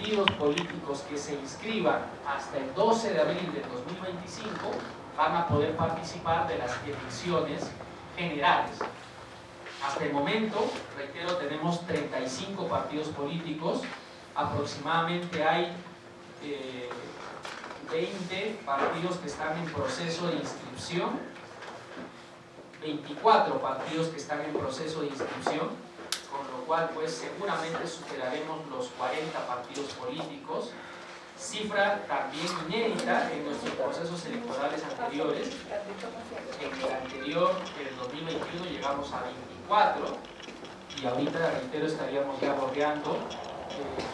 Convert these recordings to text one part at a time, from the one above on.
partidos políticos que se inscriban hasta el 12 de abril del 2025 van a poder participar de las elecciones generales. Hasta el momento, reitero, tenemos 35 partidos políticos, aproximadamente hay 20 partidos que están en proceso de inscripción, 24 partidos que están en proceso de inscripción, con lo cual pues seguramente superaremos los 40 partidos políticos, cifra también inédita en nuestros procesos electorales anteriores. En el anterior, en el 2021, llegamos a 24 y ahorita, reitero, estaríamos ya bordeando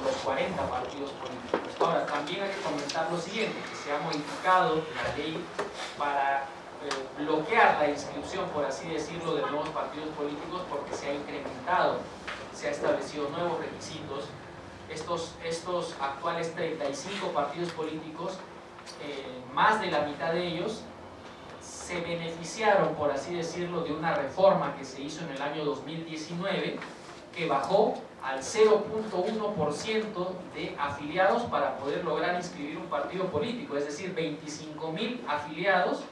los 40 partidos políticos. Ahora, también hay que comentar lo siguiente, que se ha modificado la ley para bloquear la inscripción, por así decirlo, de nuevos partidos políticos, porque se ha incrementado, se ha establecido nuevos requisitos. Estos actuales 35 partidos políticos, más de la mitad de ellos se beneficiaron, por así decirlo, de una reforma que se hizo en el año 2019, que bajó al 0.1% de afiliados para poder lograr inscribir un partido político, es decir, 25.000 afiliados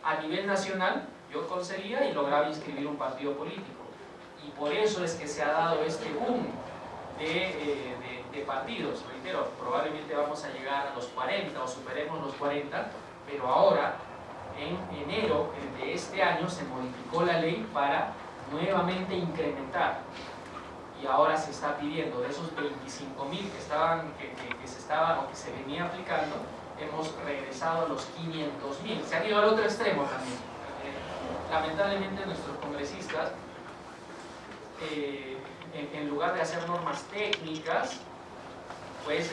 a nivel nacional yo conseguía y lograba inscribir un partido político. Y por eso es que se ha dado este boom de partidos. Reitero, probablemente vamos a llegar a los 40 o superemos los 40, pero ahora, en enero de este año, se modificó la ley para nuevamente incrementar. Y ahora se está pidiendo, de esos 25.000 que se venía aplicando, hemos regresado a los 500.000. Se han ido al otro extremo también. Lamentablemente nuestros congresistas, en lugar de hacer normas técnicas, pues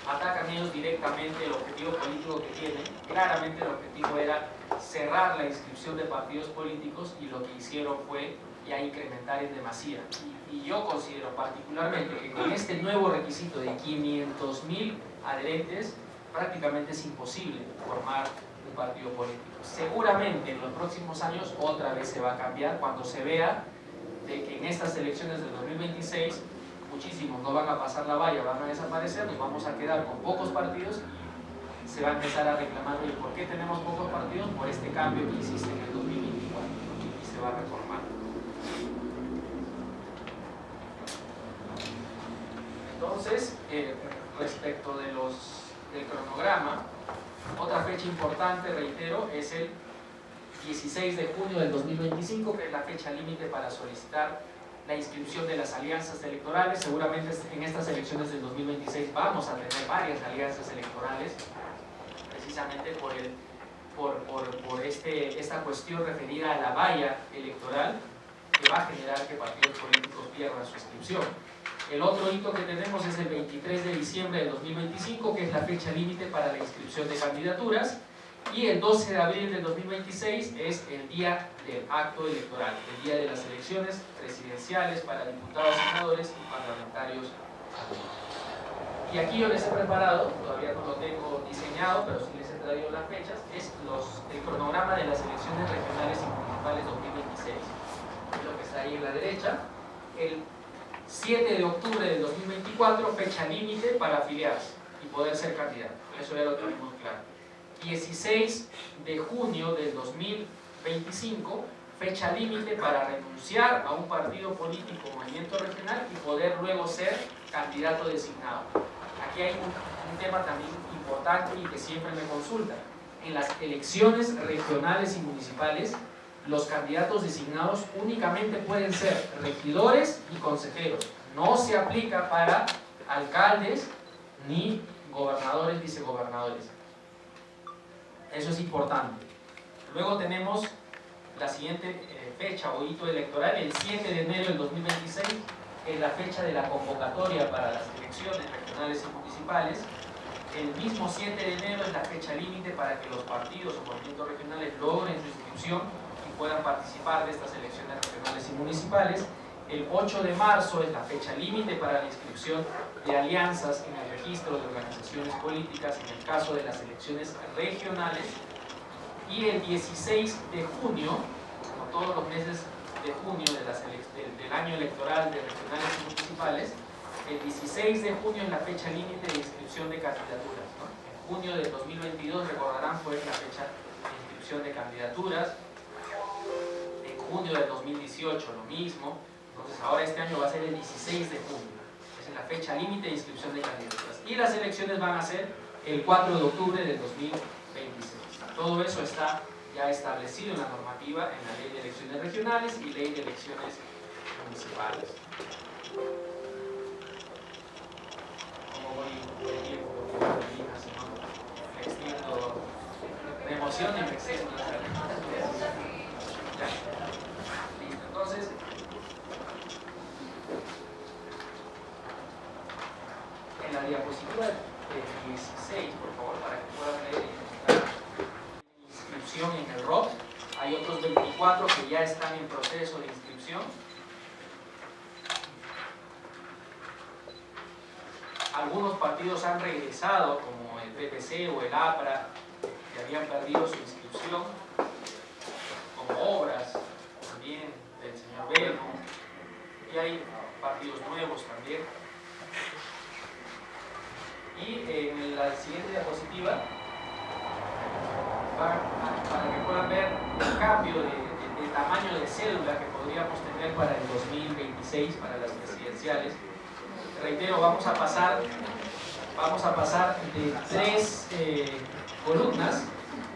atacan ellos directamente el objetivo político que tienen. Claramente el objetivo era cerrar la inscripción de partidos políticos y lo que hicieron fue ya incrementar en demasía. Y yo considero particularmente que con este nuevo requisito de 500.000 adherentes prácticamente es imposible formar un partido político. Seguramente en los próximos años otra vez se va a cambiar cuando se vea de que en estas elecciones del 2026 muchísimos no van a pasar la valla, van a desaparecer, nos vamos a quedar con pocos partidos y se va a empezar a reclamar, oye, ¿por qué tenemos pocos partidos? Por este cambio que hiciste en el 2024 y se va a reformar. Entonces, respecto del cronograma, otra fecha importante, reitero, es el 16 de junio del 2025, que es la fecha límite para solicitar la inscripción de las alianzas electorales. Seguramente en estas elecciones del 2026 vamos a tener varias alianzas electorales, precisamente por esta cuestión referida a la valla electoral, que va a generar que partidos políticos pierdan su inscripción. El otro hito que tenemos es el 23 de diciembre del 2025, que es la fecha límite para la inscripción de candidaturas, y el 12 de abril del 2026 es el día del acto electoral, el día de las elecciones presidenciales para diputados, senadores y parlamentarios. Y aquí yo les he preparado, todavía no lo tengo diseñado, pero sí les he traído las fechas, es el cronograma de las elecciones regionales y municipales 2026. Es lo que está ahí en la derecha. El 7 de octubre del 2024, fecha límite para afiliarse y poder ser candidato. Eso ya lo tenemos claro. 16 de junio del 2025, fecha límite para renunciar a un partido político o movimiento regional y poder luego ser candidato designado. Aquí hay un tema también importante y que siempre me consultan. En las elecciones regionales y municipales, los candidatos designados únicamente pueden ser regidores y consejeros. No se aplica para alcaldes ni gobernadores, vicegobernadores. Eso es importante. Luego tenemos la siguiente fecha o hito electoral, el 7 de enero del 2026, es la fecha de la convocatoria para las elecciones regionales y municipales. El mismo 7 de enero es la fecha límite para que los partidos o movimientos regionales logren su inscripción y puedan participar de estas elecciones regionales y municipales. El 8 de marzo es la fecha límite para la inscripción de alianzas en el registro de organizaciones políticas en el caso de las elecciones regionales. Y el 16 de junio, como todos los meses de junio del año electoral de regionales y municipales, el 16 de junio es la fecha límite de inscripción de candidaturas, ¿no? En junio del 2022, recordarán, fue la fecha de inscripción de candidaturas. En junio del 2018 lo mismo. Entonces ahora este año va a ser el 16 de junio. Esa es la fecha límite de inscripción de candidaturas. Y las elecciones van a ser el 4 de octubre del 2026. Todo eso está ya establecido en la normativa, en la Ley de Elecciones Regionales y Ley de Elecciones Municipales. ¿Cómo voy de tiempo? Me extiendo de emoción y me extiendo. Ya. Listo. Entonces, en la diapositiva 16, por favor, para que puedan leer la inscripción en el ROP. Hay otros 24 que ya están en proceso de inscripción. Algunos partidos han regresado, como el PPC o el APRA, que habían perdido su inscripción, como Obras, también del señor Belmo, y hay partidos nuevos también. Y en la siguiente diapositiva, para que puedan ver el cambio de tamaño de cédula que podríamos tener para el 2026, para las presidenciales. Reitero, vamos a pasar de 3 columnas,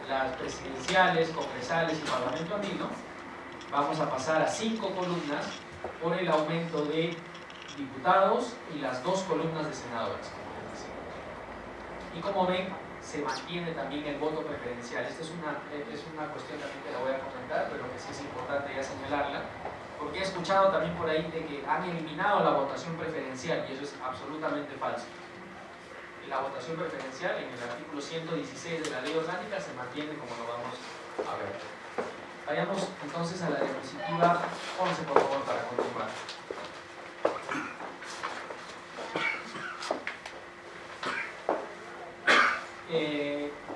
las presidenciales, congresales y parlamento andino. Vamos a pasar a 5 columnas por el aumento de diputados y las 2 columnas de senadores. Y como ven, se mantiene también el voto preferencial. Esta es una cuestión también que la voy a comentar, pero que sí es importante ya señalarla, porque he escuchado también por ahí de que han eliminado la votación preferencial, y eso es absolutamente falso. La votación preferencial en el artículo 116 de la Ley Orgánica se mantiene, como lo vamos a ver. Vayamos entonces a la diapositiva 11, por favor, para continuar.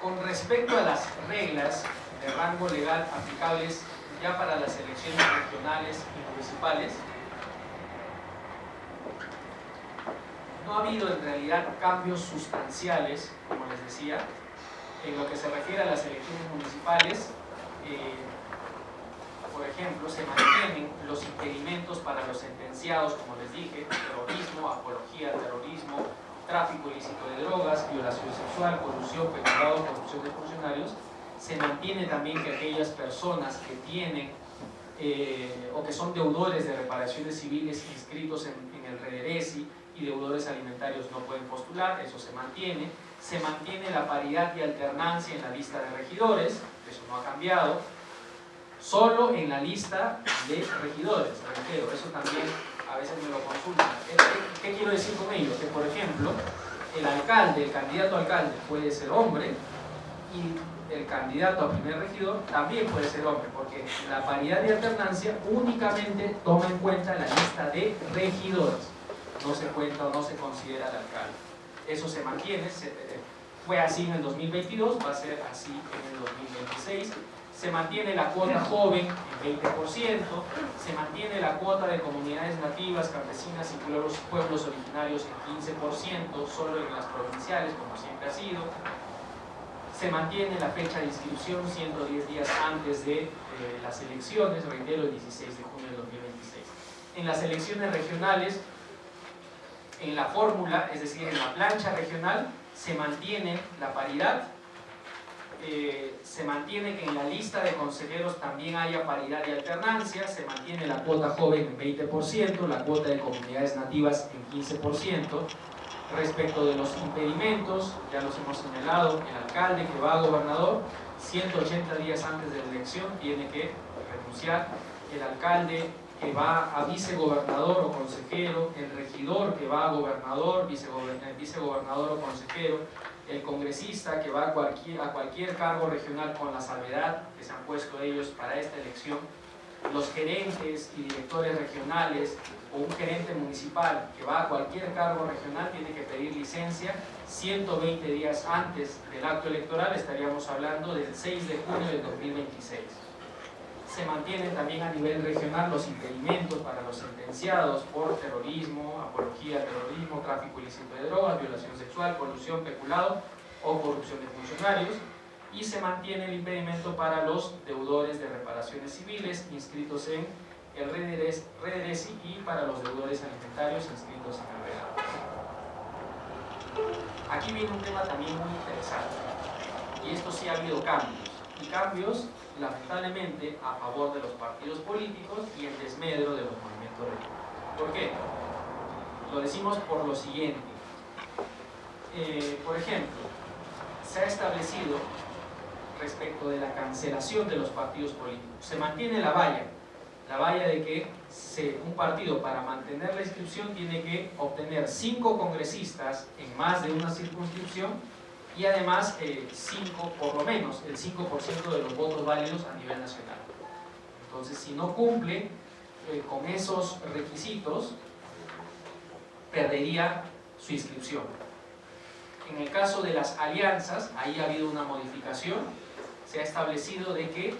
Con respecto a las reglas de rango legal aplicables ya para las elecciones regionales y municipales, no ha habido en realidad cambios sustanciales, como les decía, en lo que se refiere a las elecciones municipales. Por ejemplo, se mantienen los impedimentos para los sentenciados, como les dije: terrorismo, apología al terrorismo, tráfico ilícito de drogas, violación sexual, corrupción, peculado, corrupción de funcionarios. Se mantiene también que aquellas personas que tienen o que son deudores de reparaciones civiles inscritos en el REDERESI y deudores alimentarios no pueden postular, eso se mantiene. Se mantiene la paridad y alternancia en la lista de regidores, eso no ha cambiado. Solo en la lista de regidores, reitero, eso también a veces me lo consultan. ¿Qué quiero decir con ello? Que, por ejemplo, el alcalde, el candidato a alcalde puede ser hombre y el candidato a primer regidor también puede ser hombre, porque la paridad y alternancia únicamente toma en cuenta la lista de regidores, no se cuenta o no se considera el alcalde. Eso se mantiene, fue así en el 2022, va a ser así en el 2026. Se mantiene la cuota joven en 20%, se mantiene la cuota de comunidades nativas, campesinas y pueblos originarios en 15%, solo en las provinciales, como siempre ha sido. Se mantiene la fecha de inscripción 110 días antes de las elecciones, reitero, el 16 de junio del 2026. En las elecciones regionales, en la fórmula, es decir, en la plancha regional, se mantiene la paridad. Se mantiene que en la lista de consejeros también haya paridad y alternancia, se mantiene la cuota joven en 20%, la cuota de comunidades nativas en 15%. Respecto de los impedimentos, ya los hemos señalado, el alcalde que va a gobernador, 180 días antes de la elección tiene que renunciar. El alcalde que va a vicegobernador o consejero, el regidor que va a gobernador, vicegobernador o consejero, el congresista que va a cualquier cargo regional con la salvedad que se han puesto ellos para esta elección, los gerentes y directores regionales o un gerente municipal que va a cualquier cargo regional tiene que pedir licencia 120 días antes del acto electoral, estaríamos hablando del 6 de junio del 2026. Se mantienen también a nivel regional los impedimentos para los sentenciados por terrorismo, apología al terrorismo, tráfico ilícito de drogas, violación sexual, colusión, peculado o corrupción de funcionarios, y se mantiene el impedimento para los deudores de reparaciones civiles inscritos en el REDERESI y para los deudores alimentarios inscritos en el REDA. Aquí viene un tema también muy interesante, y esto sí ha habido cambios, y cambios lamentablemente a favor de los partidos políticos y en desmedro de los movimientos regionales. ¿Por qué? Lo decimos por lo siguiente. Por ejemplo, se ha establecido respecto de la cancelación de los partidos políticos. Se mantiene la valla de que un partido para mantener la inscripción tiene que obtener 5 congresistas en más de una circunscripción y además 5, por lo menos, el 5% de los votos válidos a nivel nacional. Entonces, si no cumple con esos requisitos, perdería su inscripción. En el caso de las alianzas, ahí ha habido una modificación. Se ha establecido de que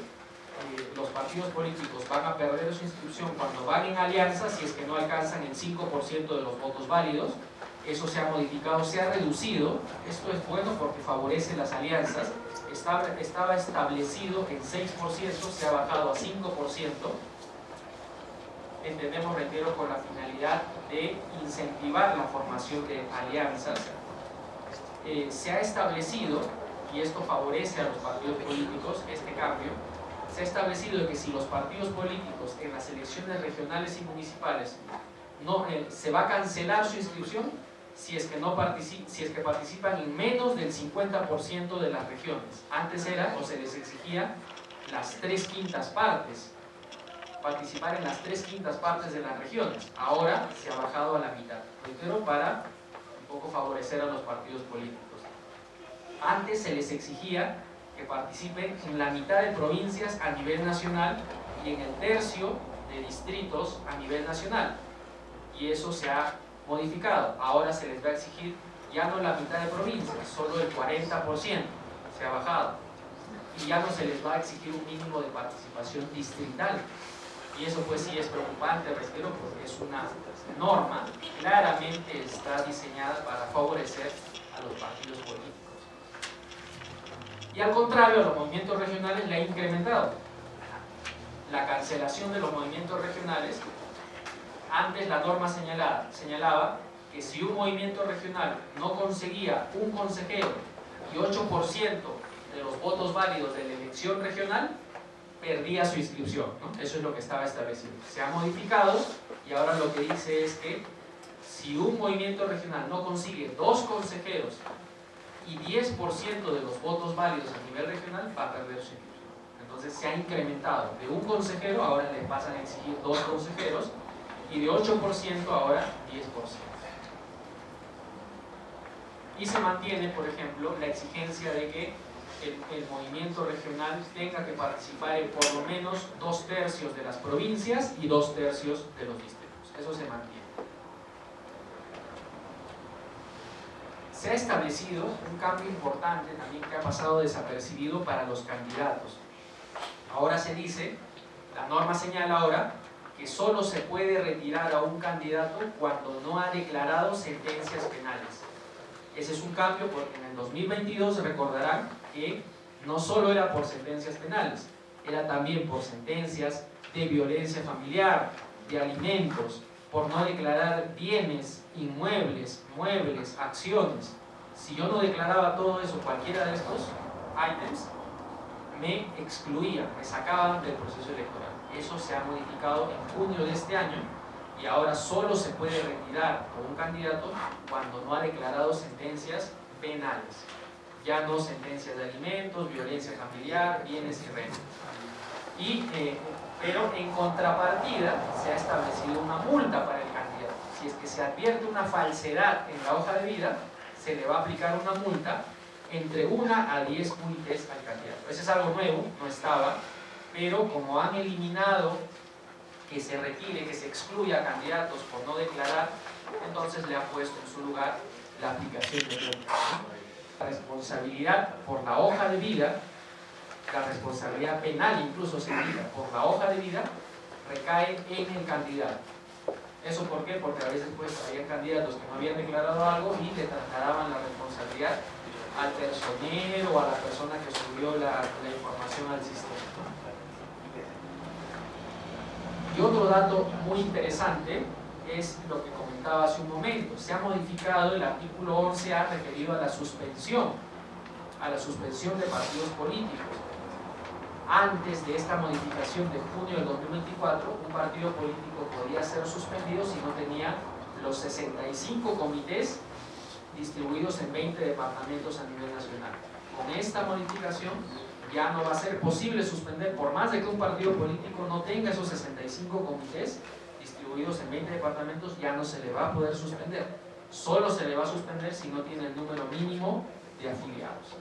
los partidos políticos van a perder su inscripción cuando van en alianza si es que no alcanzan el 5% de los votos válidos. Eso se ha modificado, se ha reducido. Esto es bueno porque favorece las alianzas. Estaba establecido en 6%, se ha bajado a 5%. Entendemos, reitero, con la finalidad de incentivar la formación de alianzas. Se ha establecido, y esto favorece a los partidos políticos, este cambio, se ha establecido que si los partidos políticos en las elecciones regionales y municipales se va a cancelar su inscripción si es que participan en menos del 50% de las regiones. Antes era, o se les exigía, las 3/5 partes, participar en las 3/5 partes de las regiones. Ahora se ha bajado a la mitad, reitero, para un poco favorecer a los partidos políticos. Antes se les exigía que participen en la mitad de provincias a nivel nacional y en el tercio de distritos a nivel nacional, y eso se ha modificado. Ahora se les va a exigir ya no la mitad de provincias, solo el 40%, se ha bajado, y ya no se les va a exigir un mínimo de participación distrital, y eso pues sí es preocupante, reitero, porque es una norma que claramente está diseñada para favorecer a los partidos políticos. Y al contrario, a los movimientos regionales le ha incrementado. La cancelación de los movimientos regionales, antes la norma señalaba que si un movimiento regional no conseguía un consejero y 8% de los votos válidos de la elección regional, perdía su inscripción, ¿no? Eso es lo que estaba establecido. Se ha modificado y ahora lo que dice es que si un movimiento regional no consigue 2 consejeros y 10% de los votos válidos a nivel regional, va a perder su inscripción. Entonces se ha incrementado. De un consejero ahora le pasan a exigir 2 consejeros y de 8% ahora 10%. Y se mantiene, por ejemplo, la exigencia de que el movimiento regional tenga que participar en por lo menos 2/3 de las provincias y 2/3 de los distritos. Eso se mantiene. Se ha establecido un cambio importante también que ha pasado desapercibido para los candidatos. Ahora se dice, la norma señala ahora, que solo se puede retirar a un candidato cuando no ha declarado sentencias penales. Ese es un cambio porque en el 2022 recordarán que no solo era por sentencias penales, era también por sentencias de violencia familiar, de alimentos, por no declarar bienes, inmuebles, muebles, acciones. Si yo no declaraba todo eso, cualquiera de estos ítems, me excluían, me sacaban del proceso electoral. Eso se ha modificado en junio de este año y ahora solo se puede retirar a un candidato cuando no ha declarado sentencias penales. Ya no sentencias de alimentos, violencia familiar, bienes y rentas. Pero en contrapartida se ha establecido una multa para el candidato. Si es que se advierte una falsedad en la hoja de vida, se le va a aplicar una multa entre 1 a 10 multas al candidato. Eso es algo nuevo, no estaba, pero como han eliminado que se retire, que se excluya a candidatos por no declarar, entonces le ha puesto en su lugar la aplicación de multas. La responsabilidad por la hoja de vida la responsabilidad penal, incluso seguida por la hoja de vida, recae en el candidato. ¿Eso por qué? Porque a veces pues había candidatos que no habían declarado algo y le trasladaban la responsabilidad al personero o a la persona que subió la información al sistema. Y otro dato muy interesante es lo que comentaba hace un momento. Se ha modificado el artículo 11A referido a la suspensión de partidos políticos. Antes de esta modificación de junio del 2024, un partido político podía ser suspendido si no tenía los 65 comités distribuidos en 20 departamentos a nivel nacional. Con esta modificación ya no va a ser posible suspender, por más de que un partido político no tenga esos 65 comités distribuidos en 20 departamentos, ya no se le va a poder suspender. Solo se le va a suspender si no tiene el número mínimo de afiliados.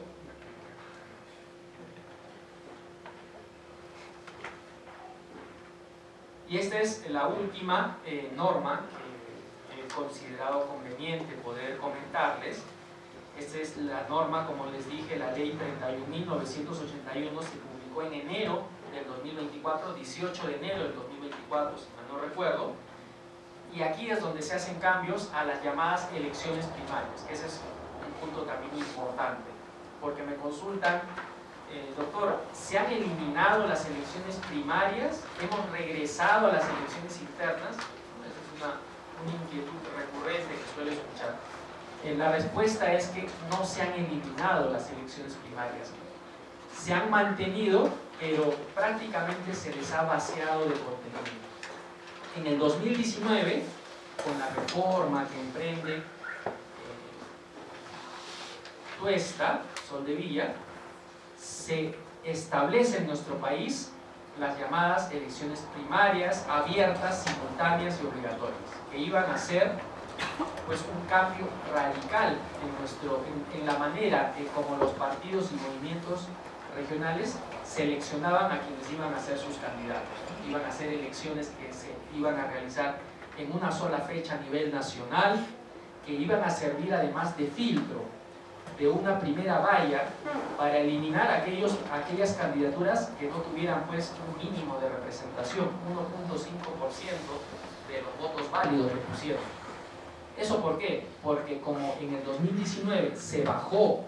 Y esta es la última norma que he considerado conveniente poder comentarles. Esta es la norma, como les dije, la ley 31.981 se publicó en enero del 2024, 18 de enero del 2024, si mal no recuerdo. Y aquí es donde se hacen cambios a las llamadas elecciones primarias, que ese es un punto también importante, porque me consultan, doctor, ¿se han eliminado las elecciones primarias? ¿Hemos regresado a las elecciones internas? Esa es una inquietud recurrente que suelo escuchar. La respuesta es que no se han eliminado las elecciones primarias. Se han mantenido, pero prácticamente se les ha vaciado de contenido. En el 2019, con la reforma que emprende Tuesta, Soldevilla, se establece en nuestro país las llamadas elecciones primarias, abiertas, simultáneas y obligatorias, que iban a ser pues un cambio radical en la manera en como los partidos y movimientos regionales seleccionaban a quienes iban a ser sus candidatos. Iban a ser elecciones que se iban a realizar en una sola fecha a nivel nacional, que iban a servir además de filtro, de una primera valla para eliminar aquellas candidaturas que no tuvieran pues un mínimo de representación, 1.5% de los votos válidos que pusieron. ¿Eso por qué? Porque como en el 2019 se bajó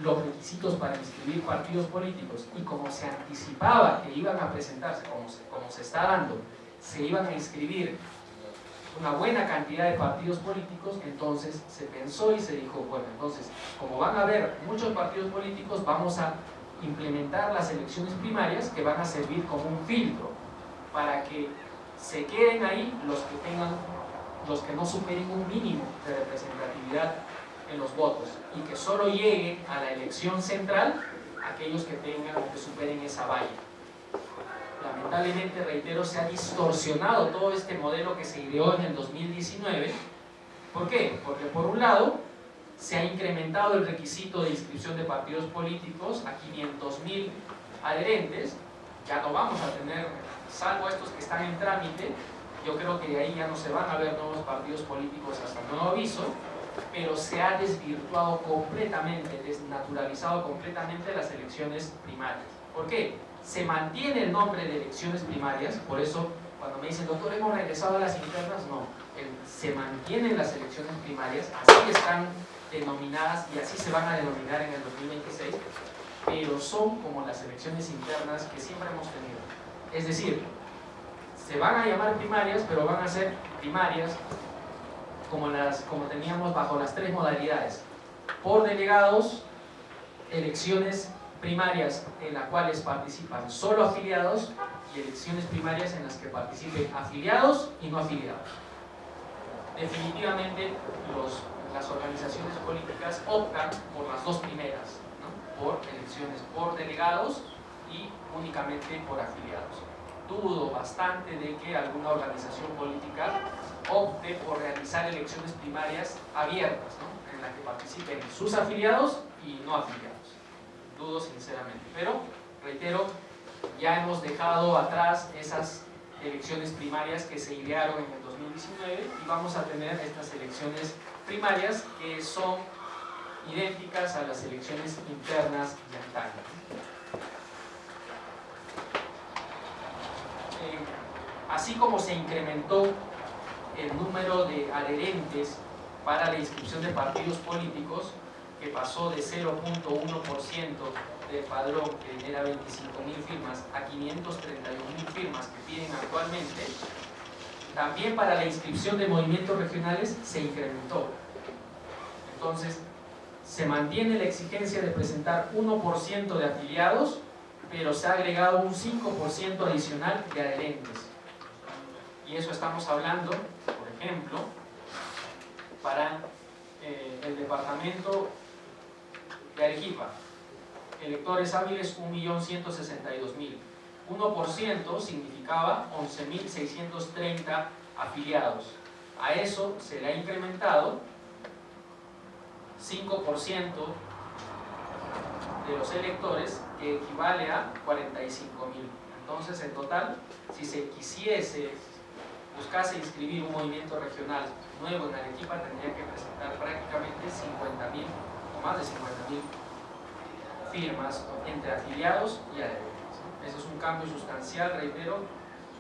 los requisitos para inscribir partidos políticos y como se anticipaba que iban a presentarse, como se está dando, se iban a inscribir una buena cantidad de partidos políticos, entonces se pensó y se dijo, bueno, entonces como van a haber muchos partidos políticos, vamos a implementar las elecciones primarias que van a servir como un filtro para que se queden ahí los que no superen un mínimo de representatividad en los votos y que solo lleguen a la elección central aquellos que tengan o que superen esa valla. Lamentablemente, reitero, se ha distorsionado todo este modelo que se ideó en el 2019. ¿Por qué? Porque por un lado se ha incrementado el requisito de inscripción de partidos políticos a 500.000 adherentes. Ya no vamos a tener, salvo estos que están en trámite, yo creo que de ahí ya no se van a ver nuevos partidos políticos hasta nuevo aviso, pero se ha desvirtuado completamente, desnaturalizado completamente las elecciones primarias. ¿Por qué? Se mantiene el nombre de elecciones primarias, por eso cuando me dicen, doctor, ¿hemos regresado a las internas? No, se mantienen las elecciones primarias, así están denominadas y así se van a denominar en el 2026, pero son como las elecciones internas que siempre hemos tenido. Es decir, se van a llamar primarias, pero van a ser primarias como teníamos bajo las tres modalidades: por delegados, elecciones primarias en las cuales participan solo afiliados y elecciones primarias en las que participen afiliados y no afiliados. Definitivamente las organizaciones políticas optan por las dos primeras, ¿no? Por elecciones por delegados y únicamente por afiliados. Dudo bastante de que alguna organización política opte por realizar elecciones primarias abiertas, ¿no? En las que participen sus afiliados y no afiliados. Dudo sinceramente, pero reitero, ya hemos dejado atrás esas elecciones primarias que se idearon en el 2019 y vamos a tener estas elecciones primarias que son idénticas a las elecciones internas de antaño. Así como se incrementó el número de adherentes para la inscripción de partidos políticos, que pasó de 0.1% del padrón, que era 25.000 firmas, a 531.000 firmas que piden actualmente, también para la inscripción de movimientos regionales se incrementó. Entonces, se mantiene la exigencia de presentar 1% de afiliados, pero se ha agregado un 5% adicional de adherentes. Y eso estamos hablando, por ejemplo, para el departamento de Arequipa, electores hábiles 1.162.000. 1% significaba 11.630 afiliados. A eso se le ha incrementado 5% de los electores, que equivale a 45.000. Entonces, en total, si se buscase inscribir un movimiento regional nuevo en Arequipa, tendría que presentar prácticamente 50.000 o más de 50.000 firmas entre afiliados y adherentes. Ese es un cambio sustancial, reitero,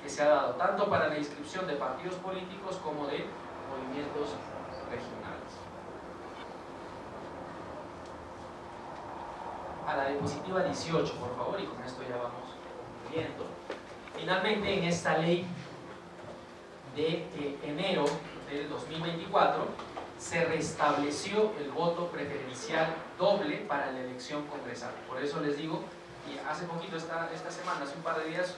que se ha dado tanto para la inscripción de partidos políticos como de movimientos regionales. A la diapositiva 18, por favor, y con esto ya vamos viendo. Finalmente, en esta ley de enero del 2024 se restableció el voto preferencial doble para la elección congresal. Por eso les digo, y hace poquito, esta semana, hace un par de días,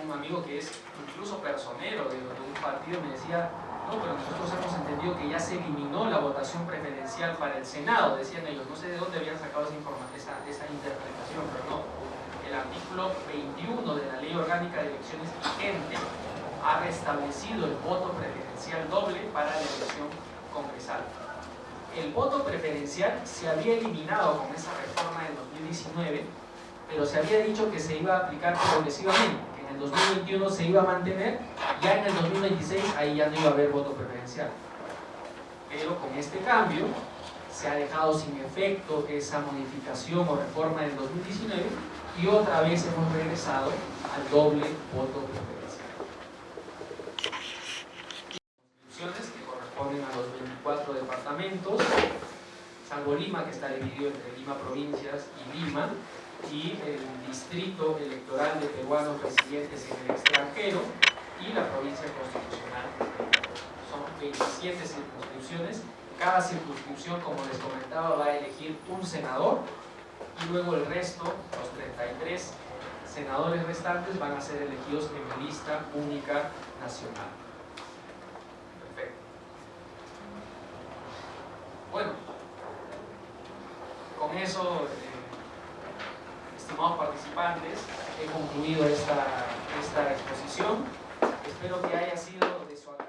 un amigo que es incluso personero de un partido me decía: no, pero nosotros hemos entendido que ya se eliminó la votación preferencial para el Senado, decían ellos. No sé de dónde habían sacado esa interpretación, pero no. El artículo 21 de la Ley Orgánica de Elecciones vigente ha restablecido el voto preferencial doble para la elección congresal. El voto preferencial se había eliminado con esa reforma del 2019, pero se había dicho que se iba a aplicar progresivamente, que en el 2021 se iba a mantener, ya en el 2026 ahí ya no iba a haber voto preferencial. Pero con este cambio se ha dejado sin efecto esa modificación o reforma del 2019 y otra vez hemos regresado al doble voto preferencial. Que corresponden a los 24 departamentos, salvo Lima, que está dividido entre Lima Provincias y Lima, y el distrito electoral de peruanos residentes en el extranjero y la provincia constitucional. Son 27 circunscripciones. Cada circunscripción, como les comentaba, va a elegir un senador, y luego el resto, los 33 senadores restantes, van a ser elegidos en lista única nacional. Bueno, con eso, estimados participantes, he concluido esta exposición. Espero que haya sido de su agrado.